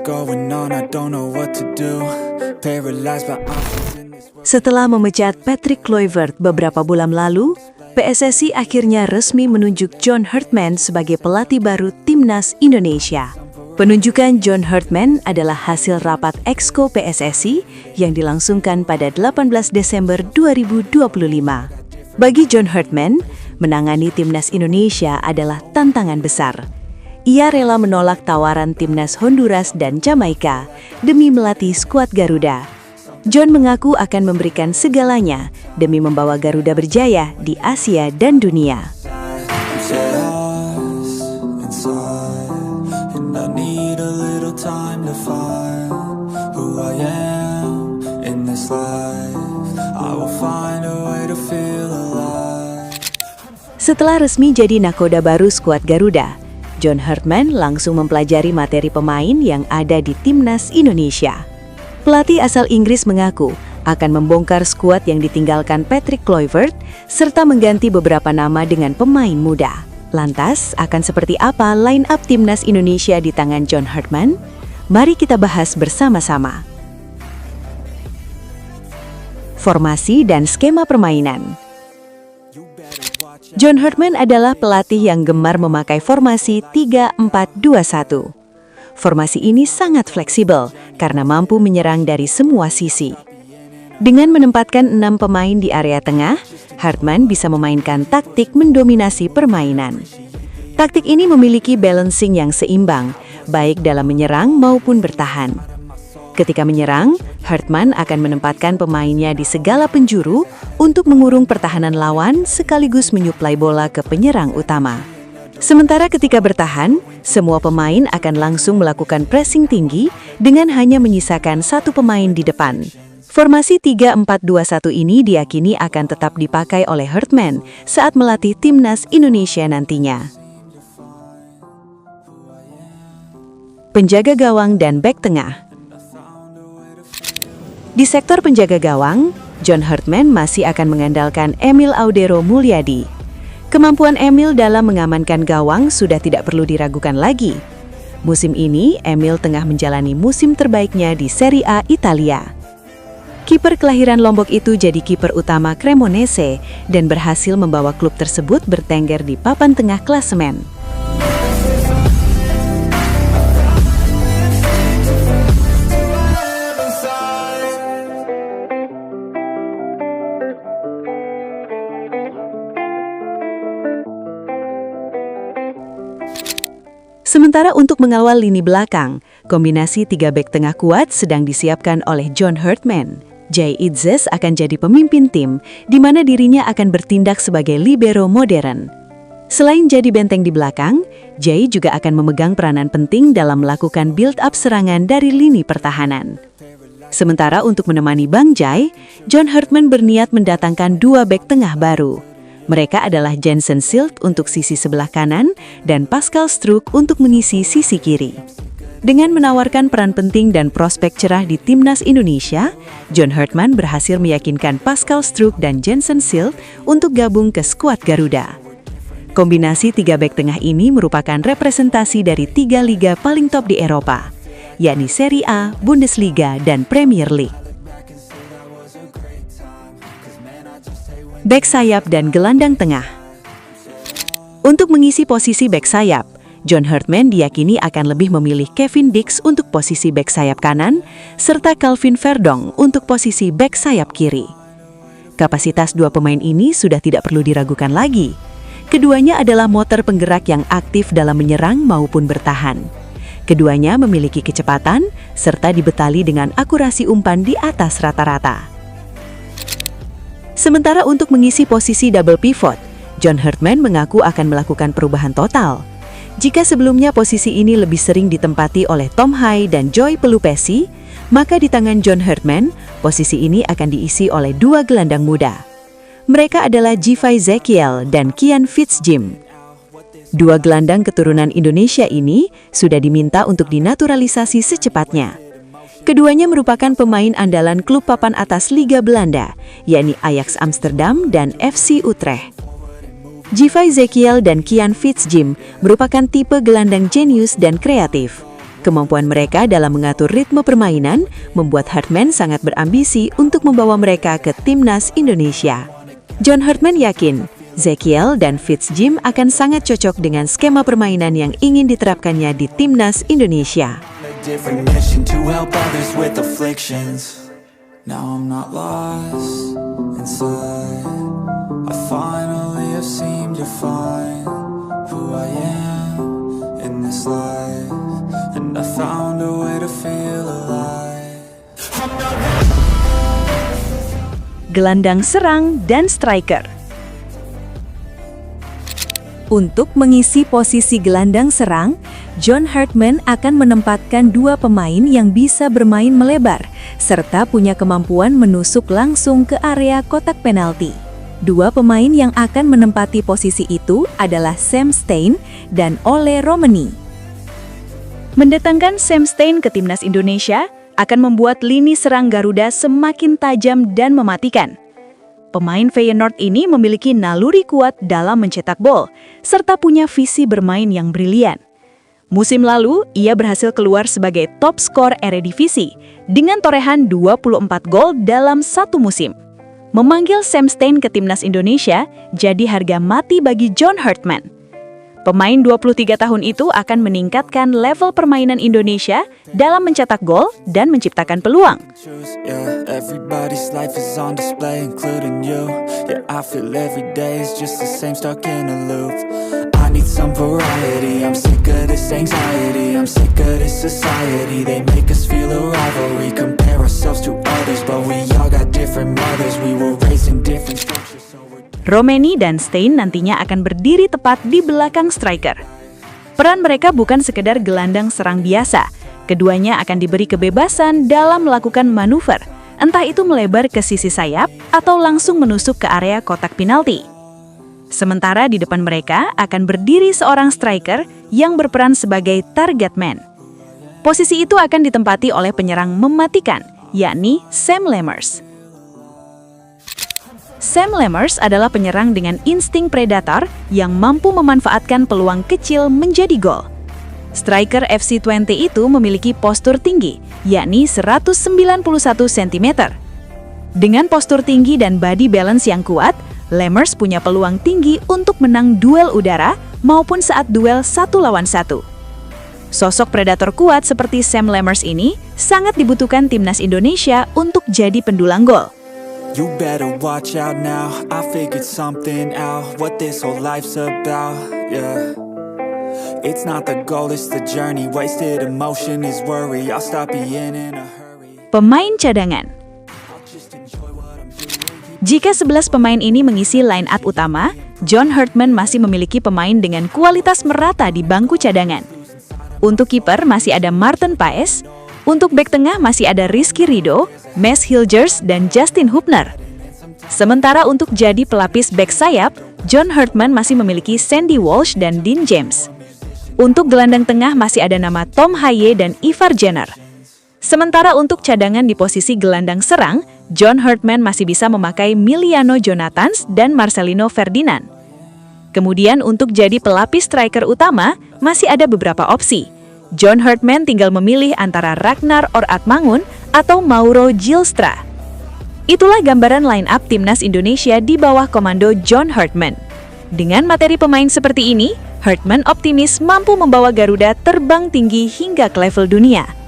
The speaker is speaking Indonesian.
going on, I don't know what to do. Paralyzed by Setelah memecat Patrick Kluivert beberapa bulan lalu, PSSI akhirnya resmi menunjuk John Hartman sebagai pelatih baru Timnas Indonesia. Penunjukan John Hartman adalah hasil rapat Exco PSSI yang dilangsungkan pada 18 Desember 2025. Bagi John Hartman, menangani Timnas Indonesia adalah tantangan besar. Ia rela menolak tawaran Timnas Honduras dan Jamaika demi melatih skuad Garuda. John mengaku akan memberikan segalanya demi membawa Garuda berjaya di Asia dan dunia. Setelah resmi jadi nakoda baru skuad Garuda, John Hartman langsung mempelajari materi pemain yang ada di Timnas Indonesia. Pelatih asal Inggris mengaku akan membongkar skuad yang ditinggalkan Patrick Kluivert serta mengganti beberapa nama dengan pemain muda. Lantas, akan seperti apa line up Timnas Indonesia di tangan John Hartman? Mari kita bahas bersama-sama. Formasi dan skema permainan. John Hartman adalah pelatih yang gemar memakai formasi 3-4-2-1. Formasi ini sangat fleksibel karena mampu menyerang dari semua sisi. Dengan menempatkan 6 pemain di area tengah, Hartman bisa memainkan taktik mendominasi permainan. Taktik ini memiliki balancing yang seimbang, baik dalam menyerang maupun bertahan. Ketika menyerang, Hartman akan menempatkan pemainnya di segala penjuru untuk mengurung pertahanan lawan sekaligus menyuplai bola ke penyerang utama. Sementara ketika bertahan, semua pemain akan langsung melakukan pressing tinggi dengan hanya menyisakan satu pemain di depan. Formasi 3-4-2-1 ini diyakini akan tetap dipakai oleh Hartman saat melatih Timnas Indonesia nantinya. Penjaga gawang dan bek tengah. Di sektor penjaga gawang, John Hartman masih akan mengandalkan Emil Audero Mulyadi. Kemampuan Emil dalam mengamankan gawang sudah tidak perlu diragukan lagi. Musim ini, Emil tengah menjalani musim terbaiknya di Serie A Italia. Kiper kelahiran Lombok itu jadi kiper utama Cremonese dan berhasil membawa klub tersebut bertengger di papan tengah klasemen. Sementara untuk mengawal lini belakang, kombinasi 3 bek tengah kuat sedang disiapkan oleh John Hartman. Jay Itzes akan jadi pemimpin tim, di mana dirinya akan bertindak sebagai libero modern. Selain jadi benteng di belakang, Jay juga akan memegang peranan penting dalam melakukan build-up serangan dari lini pertahanan. Sementara untuk menemani Bang Jay, John Hartman berniat mendatangkan 2 bek tengah baru. Mereka adalah Jensen Silt untuk sisi sebelah kanan dan Pascal Struijk untuk mengisi sisi kiri. Dengan menawarkan peran penting dan prospek cerah di Timnas Indonesia, John Hartman berhasil meyakinkan Pascal Struijk dan Jensen Silt untuk gabung ke skuad Garuda. Kombinasi 3 bek tengah ini merupakan representasi dari 3 liga paling top di Eropa, yakni Serie A, Bundesliga, dan Premier League. Bek sayap dan gelandang tengah. Untuk mengisi posisi bek sayap, John Hartman diyakini akan lebih memilih Kevin Dix untuk posisi bek sayap kanan, serta Calvin Verdong untuk posisi bek sayap kiri. Kapasitas 2 pemain ini sudah tidak perlu diragukan lagi. Keduanya adalah motor penggerak yang aktif dalam menyerang maupun bertahan. Keduanya memiliki kecepatan, serta dibekali dengan akurasi umpan di atas rata-rata. Sementara untuk mengisi posisi double pivot, John Hartman mengaku akan melakukan perubahan total. Jika sebelumnya posisi ini lebih sering ditempati oleh Tom Hai dan Joy Pelupesi, maka di tangan John Hartman, posisi ini akan diisi oleh 2 gelandang muda. Mereka adalah Givay Zekiel dan Kian Fitzjim. 2 gelandang keturunan Indonesia ini sudah diminta untuk dinaturalisasi secepatnya. Keduanya merupakan pemain andalan klub papan atas Liga Belanda, yakni Ajax Amsterdam dan FC Utrecht. Givay Zekiel dan Kian Fitzjim merupakan tipe gelandang jenius dan kreatif. Kemampuan mereka dalam mengatur ritme permainan membuat Hartman sangat berambisi untuk membawa mereka ke timnas Indonesia. John Hartman yakin, Zekiel dan Fitzjim akan sangat cocok dengan skema permainan yang ingin diterapkannya di timnas Indonesia. Different mission to help others with afflictions. Now I'm not lost inside. I finally have seemed to find who I am in this life, and I found a way to feel alive. Gelandang serang dan striker. Untuk mengisi posisi gelandang serang, John Hartman akan menempatkan dua pemain yang bisa bermain melebar, serta punya kemampuan menusuk langsung ke area kotak penalti. Dua pemain yang akan menempati posisi itu adalah Sam Stein dan Ole Romani. Mendatangkan Sam Stein ke timnas Indonesia akan membuat lini serang Garuda semakin tajam dan mematikan. Pemain Feyenoord ini memiliki naluri kuat dalam mencetak gol, serta punya visi bermain yang brilian. Musim lalu, ia berhasil keluar sebagai top skor Eredivisie dengan torehan 24 gol dalam satu musim. Memanggil Sam Stein ke timnas Indonesia jadi harga mati bagi John Hartman. Pemain 23 tahun itu akan meningkatkan level permainan Indonesia dalam mencetak gol dan menciptakan peluang. Yeah, everybody's life is on display, including you. Yeah, I feel every day is just the same, stuck in a loop. I need some variety, I'm sick of this anxiety, I'm sick of this society. They make us feel a rivalry, compare ourselves to others, but we all got different mothers, we were raised in different structures. Romani dan Stein nantinya akan berdiri tepat di belakang striker. Peran mereka bukan sekedar gelandang serang biasa. Keduanya akan diberi kebebasan dalam melakukan manuver, entah itu melebar ke sisi sayap atau langsung menusuk ke area kotak penalti. Sementara di depan mereka akan berdiri seorang striker yang berperan sebagai target man. Posisi itu akan ditempati oleh penyerang mematikan, yakni Sam Lammers. Sam Lammers adalah penyerang dengan insting predator yang mampu memanfaatkan peluang kecil menjadi gol. Striker FC Twente itu memiliki postur tinggi, yakni 191 cm. Dengan postur tinggi dan body balance yang kuat, Lammers punya peluang tinggi untuk menang duel udara maupun saat duel 1 lawan 1. Sosok predator kuat seperti Sam Lammers ini sangat dibutuhkan timnas Indonesia untuk jadi pendulang gol. You better watch out now, I figured something out, what this whole life's about, yeah. It's not the goal, it's the journey, wasted emotion is worry, I'll stop being in a hurry. Pemain cadangan. Jika 11 pemain ini mengisi line up utama, John Hartman masih memiliki pemain dengan kualitas merata di bangku cadangan. Untuk kiper masih ada Maarten Paes, untuk bek tengah masih ada Rizky Ridho, Mes Hilgers, dan Justin Hubner. Sementara untuk jadi pelapis bek sayap, John Hartman masih memiliki Sandy Walsh dan Dean James. Untuk gelandang tengah masih ada nama Tom Haye dan Ivar Jenner. Sementara untuk cadangan di posisi gelandang serang, John Hartman masih bisa memakai Miliano Jonathans dan Marcelino Ferdinand. Kemudian untuk jadi pelapis striker utama, masih ada beberapa opsi. John Hartman tinggal memilih antara Ragnar Oratmangun atau Mauro Gilstra. Itulah gambaran line-up timnas Indonesia di bawah komando John Hartman. Dengan materi pemain seperti ini, Hartman optimis mampu membawa Garuda terbang tinggi hingga ke level dunia.